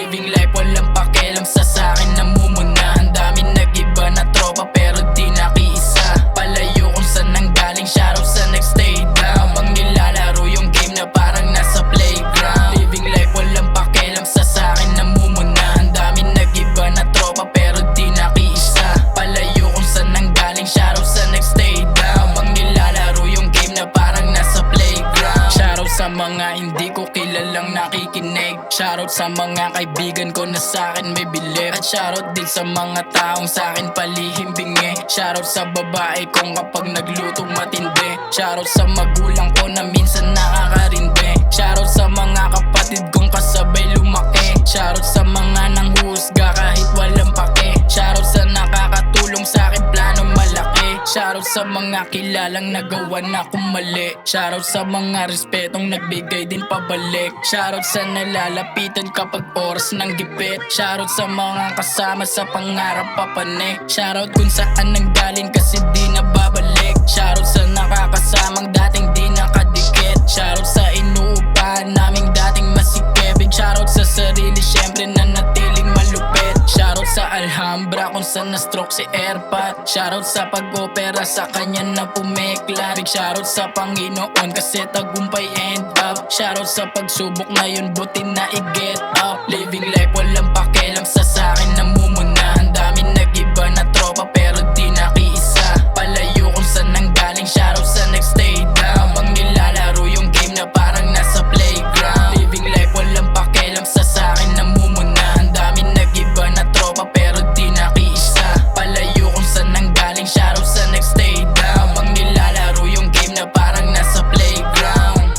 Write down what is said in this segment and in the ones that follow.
Living life walang pakialam sa sakin namumuna. Ang daming nag-iba na tropa pero di nakiisa. Palayo kung saan nanggaling, shoutout sa next stay down. Habang nilalaro yung game na parang nasa playground. Living life walang pakialam sa sakin namumuna. Ang daming nag-iba na tropa pero di nakiisa. Palayo kung saan nanggaling, shoutout sa next stay down. Habang nilalaro yung game na parang nasa playground. Shoutout sa mga hindi ko kilalang nakikinig. Shoutout sa mga kaibigan ko na sa'kin may bilib. At shoutout din sa mga taong sa'kin palihim bingi. Shoutout sa babae kong kapag nagluto matindi. Shoutout sa magulang ko na minsan nakakarindi. Shoutout sa mga kapatid kong kasabay lumaki. Shoutout sa mga nanghuhusga kahit walang pake. Shoutout sa nakakatulong sa'kin plano malaki. Shoutout sa mga kilalang nagawa na kung mali. Shoutout sa mga respetong nagbigay din pabalik. Shoutout sa nalalapitan kapag oras ng gipit. Shoutout sa mga kasama sa pangarap papanik. Shoutout kung saan nanggaling kasi di na babalik. Shoutout sa nakakasamang dating di nakadikit. Shoutout sa inuupahan naming dating masikip. Big shoutout sa sarili syempre na natiling malupit. Shoutout sa Alhambra kung saan na-stroke si Airpat. Shoutout sa pag-opera sa kanya na pumekla. Big shoutout sa Panginoon kasi tagumpay end up. Shoutout sa pagsubok na yun buti na i-get up. Living life walang pakialam sa sakin namumuna. Ang daming nag-iba na tropa pero di nakiisa. Palayo kung saan nanggaling, shoutout sa next stay down. Habang nilalaro yung game na parang nasa playground. Living life walang pakialam sa sakin namumuna. Ang daming nag-iba na tropa pero di nakiisa. Palayo kung saan nanggaling, shoutout sa next stay down. Habang nilalaro yung game na parang nasa playground.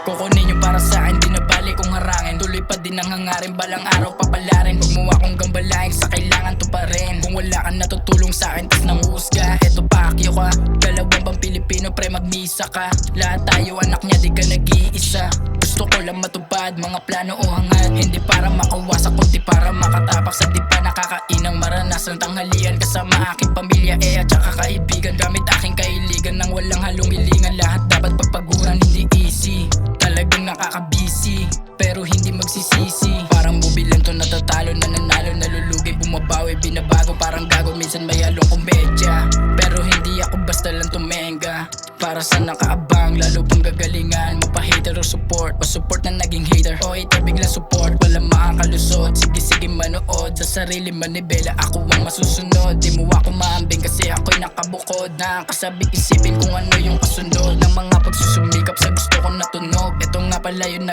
Kukunin nyo para sa'kin, di na bali kung harangin. Tuloy pa din ang hangarin, balang araw papalarin. Huwag mo akong gambalain, sa kailangan to pa rin. Kung wala ka natutulong sa'kin, tas nanghusga. Eto pakyo ka, dalawang bang Pilipino pre magmisa ka. Lahat tayo anak niya, di ka nag-iisa. Gusto ko lang matupad, mga plano o hangad. Hindi para makawasak, kundi para makatapak. Sa di pa nakakainang maranasan tanghalian. Kasama aking pamilya at saka kaibigan. Gamit aking kailigan nang walang halong hilingan. Lahat dapat pagpaguran, hindi easy. Talagang nakakabisi, pero hindi magsisisi. Parang bubilan to natatalo, nananalo, nalulugi, bumabawi, binabago, parang gago. Minsan may halong komedya, pero hindi ako basta lang tumenga. Para sa nakaabang, lalo pang gagalingan. Mapa-hater o support, o support na naging hater. O hater biglang support, walang makakalusot. Sige manood, sa sarili manibela. Ako ang masusunod, di mo ako maambing kasi ako'y nakabukod. Nakakasabik isipin kung ano yung kasunod ng mga pagsusumikap sa gusto ko natunog. Ito nga pala yung